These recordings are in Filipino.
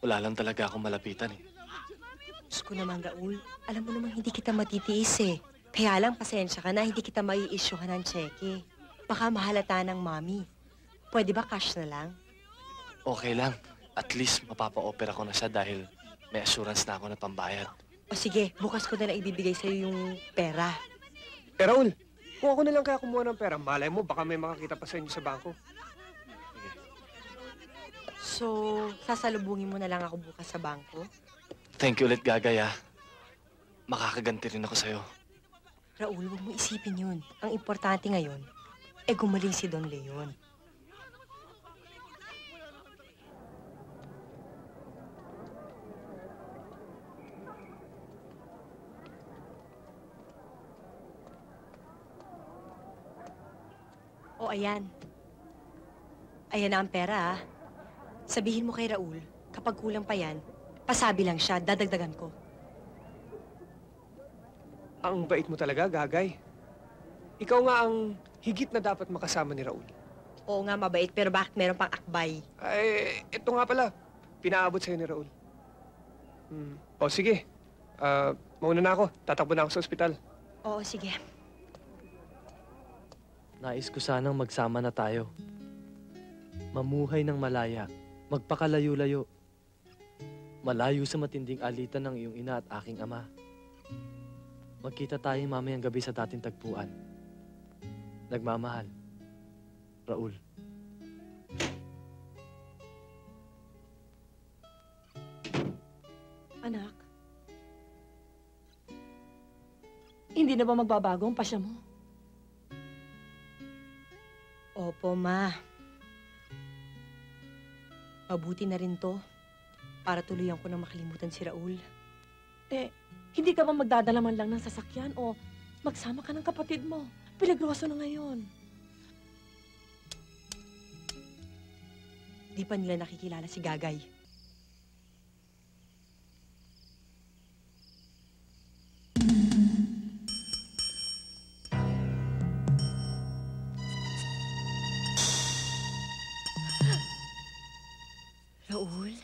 Wala lang talaga akong malapitan eh. Diyos ko naman, Raul. Alam mo naman hindi kita matitiis eh. Kaya lang, pasensya ka na, hindi kita mai-issuehan ng cheque. Baka mahalata ng mami. Pwede ba cash na lang? Okay lang. At least mapapa-opera ko na siya dahil may assurance na ako na pambayad. O sige, bukas ko na lang ibibigay sa'yo yung pera. Eh, Raul, kung ako na lang kaya kumuha ng pera, malay mo, baka may makakita pa sa inyo sa bangko. Sige. So, sasalubungin mo na lang ako bukas sa bangko? Thank you ulit, Gagay, ah. Makakaganti rin ako sa'yo. Raul, huwag mo isipin yun. Ang importante ngayon, gumaling si Don Leon. O, ayan. Ayan na ang pera, ah. Sabihin mo kay Raul, kapag kulang pa yan, pasabi lang siya, dadagdagan ko. Ang bait mo talaga, Gagay. Ikaw nga ang higit na dapat makasama ni Raul. Oo nga, mabait, pero bakit meron pang akbay? Ay, ito nga pala. Pinaabot sa'yo ni Raul. O, sige. Mauna na ako. Tatakbo na ako sa ospital. Oo, sige. Nais ko sanang magsama na tayo. Mamuhay ng malaya. Magpakalayo-layo. Malayo sa matinding alitan ng iyong ina at aking ama. Magkita tayo mamayang gabi sa dating tagpuan. Nagmamahal. Raul. Anak, hindi na ba magbabago ang pasya mo? Opo, Ma. Mabuti na rin to para tuluyan ko na makalimutan si Raul. Hindi ka ba magdadala man lang ng sasakyan o magsama ka ng kapatid mo? Piligroso na ngayon. Di pa nila nakikilala si Gagay. Raul?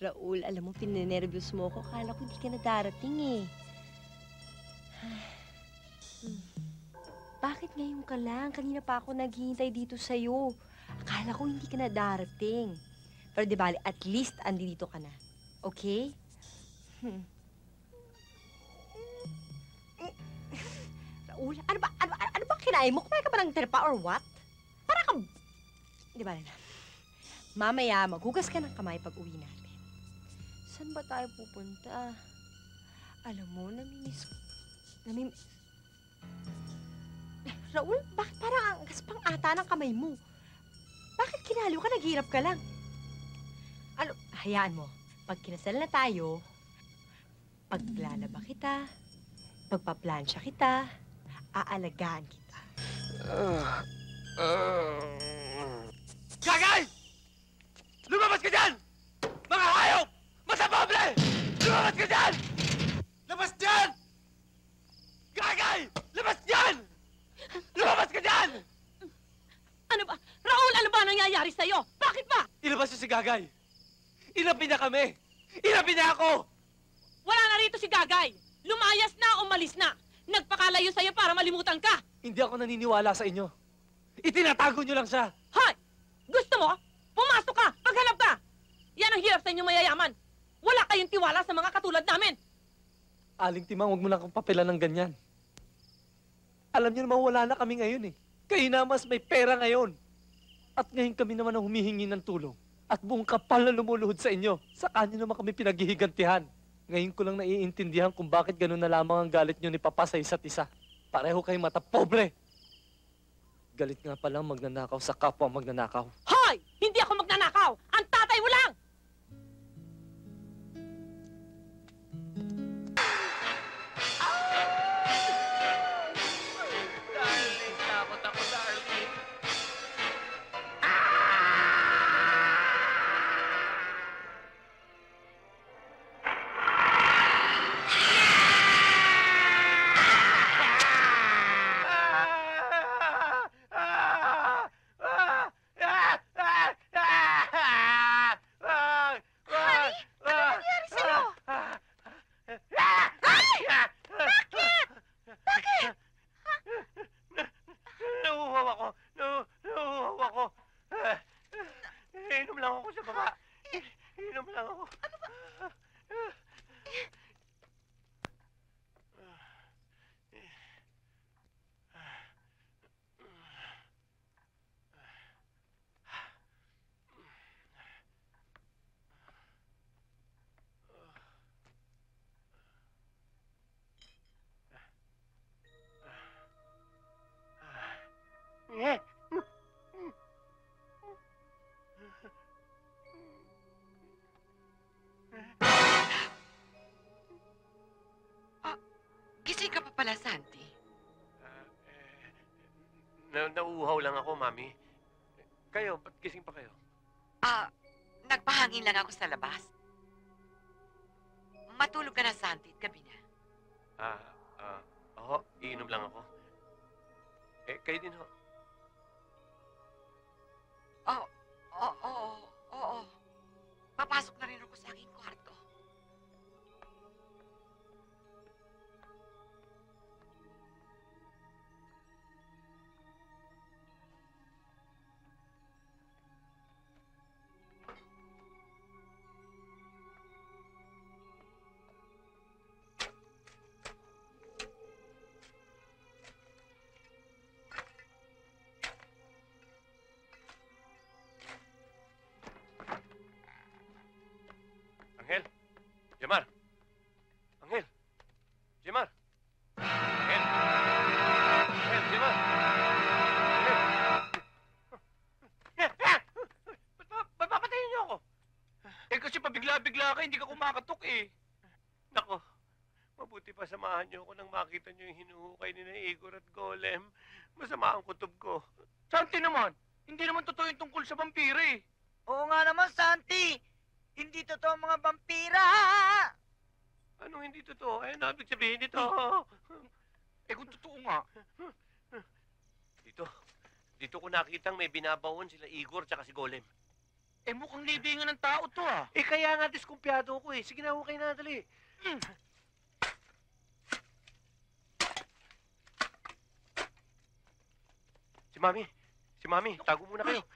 Raul, alam mo, pininervyos mo ako. Akala ko hindi ka na darating eh. Bakit ngayon ka lang? Kanina pa ako naghihintay dito sa'yo. Akala ko hindi ka na darating. Pero di bali, at least andito ka na. Okay? Raul, ano ba kinain mo? Kumain ka ba ng terpa or what? Para kang... Di bali na. Mamaya, maghugas ka ng kamay pag uwi natin. Saan ba tayo pupunta? Alam mo, namimiss... Raul, bakit parang ang gaspang ata ng kamay mo? Bakit kinaliw ka? Naghihirap ka lang. Ano, hayaan mo. Pag kinasal na tayo, paglalaba kita, pagpaplansya kita, aalagaan kita. Gagay! Lumabas ka dyan! Mga hayop! Masabable! Lumabas ka dyan! Labas dyan! Gagay! Labas dyan! Lumabas ka dyan! Ano ba? Raul, ano ba nangyayari sa'yo? Bakit ba? Ilabas niyo si Gagay! Inapi niya kami! Inapi niya ako! Wala na rito si Gagay. Lumayas na, umalis na. Nagpakalayo sa'yo para malimutan ka. Hindi ako naniniwala sa inyo. Itinatago niyo lang siya. Hoy! Gusto mo? Pumasok ka! Maghanap ka! Yan ang hirap sa inyong mayayaman. Wala kayong tiwala sa mga katulad namin. Aling Timang, huwag mo na akong papilan ng ganyan. Alam niyo naman wala na kami ngayon eh. Kayo na mas may pera ngayon. At ngayon kami naman ang humihingi ng tulong. At buong kapal na lumuluhod sa inyo. Sa kanyo naman kami pinaghihigantihan. Ngayon ko lang naiintindihan kung bakit ganun na lamang ang galit niyo ni Papa sa isa't isa. Pareho kayong mata pobre. Galit nga palang magnanakaw sa kapwa magnanakaw. Hoy! Hindi ako magnanakaw! Ang tatay mo lang! Darling, takot ako, darling. Inom lang ako sa baba. Inom lang ako. Ano ba? Gising ka pa pala, Santi. Nauuhaw lang ako, Mami. Kayo, ba't gising pa kayo? Nagpahangin lang ako sa labas. Matulog ka na, Santi, at gabi na. Oo, iinom lang ako. Kayo din ho. Oo. Papasok na rin ako sa aking kwarto. Angel? Jemar? Angel? Jemar? Angel? Angel, Jemar? Angel? Ba't papatayin niyo ako? Kasi pabigla-bigla ka, hindi ka kumakatok eh. Nako, mabuti pa samahan niyo ako nang makita niyo yung hinuhukay ni na Igor at Golem. Masama ang kutob ko. Santi naman, hindi naman totoo yung tungkol sa vampira eh. Oo nga naman, Santi. Hindi totoo mga vampira. Anong hindi totoo? Ano ibig sabihin nito? Kung totoo nga. Dito ko nakitang may binabaon sila Igor tsaka si Golem. Mukhang libingan ng tao to ah. Kaya nga diskumpiyado ko eh. Sige na, hukay na, dali. Si Mami, tago muna kayo.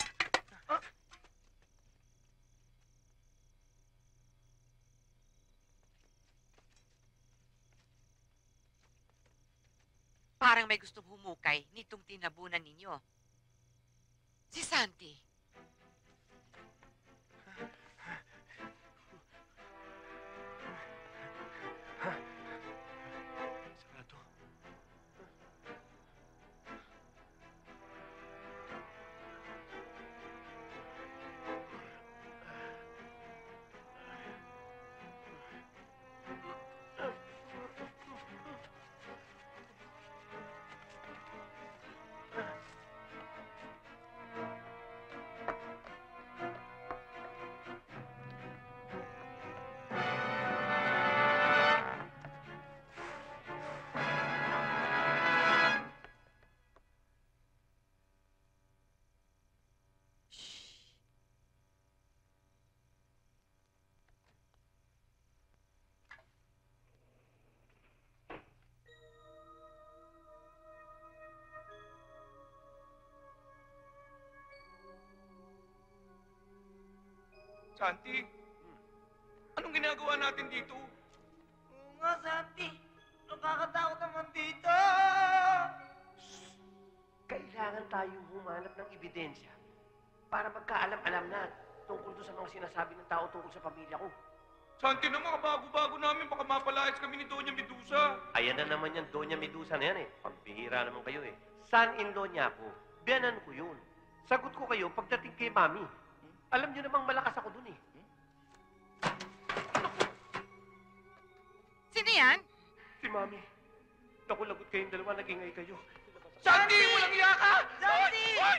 Parang may gustong humukay nitong tinabunan ninyo. Si Santi. Sarado. Santi, anong ginagawa natin dito? Oo nga, Santi. Nakakatakot naman dito. Kailangan tayong humanap ng ebidensya para magkaalam-alam na tungkol doon sa mga sinasabi ng tao tungkol sa pamilya ko. Santi naman, kabago-bago namin, baka mapalayas kami ni Doña Medusa. Ayan na naman yung Doña Medusa na yan eh. Pagbihira naman kayo eh. Son-in-law niya ako. Biyanan ko yun. Sagot ko kayo pagdating kay Mami. Alam niyo namang malakas ako dun eh. Sino yan? Si Mami. Naku, lagot kayong dalawa, nag-ingay kayo. Santi! Walang iya ka! Santi! Hoy!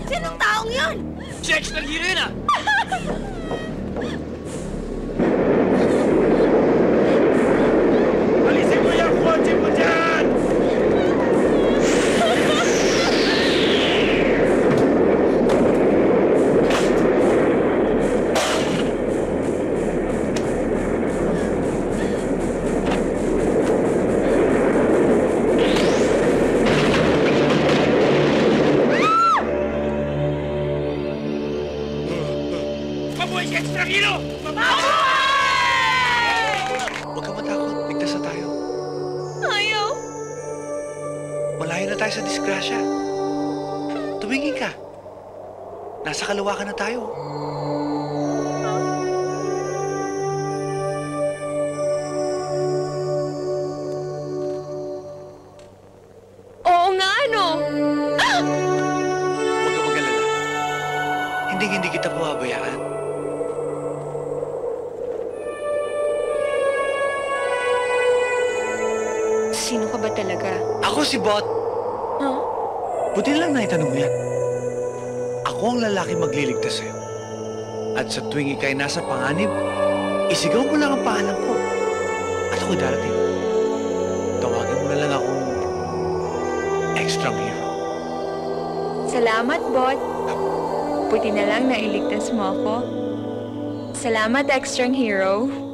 Sinong taong yun? Si Extra Hero yun ah! Alisin mo yung kotse mo dyan! Mabuhay si Extra Hero! Huwag ka matakot. Ligtas na tayo. Ayaw. Malayo na tayo sa disgrasya. Tumingin ka. Nasa kalawakan na tayo. Oo nga, ano? Huwag ka mag-alala. Hindi kita pababayaan. Sino ka ba talaga? Ako si Bot. Huh? Buti lang na itanong mo yan. Ako ang lalaki magliligtas sa'yo. At sa tuwing ika'y nasa panganib, isigaw mo lang ang pangalan ko. At ako'y darating. Tawagin mo na lang akong Extra Hero. Salamat, Bot. Buti na lang nailigtas mo ako. Salamat, Extra Hero.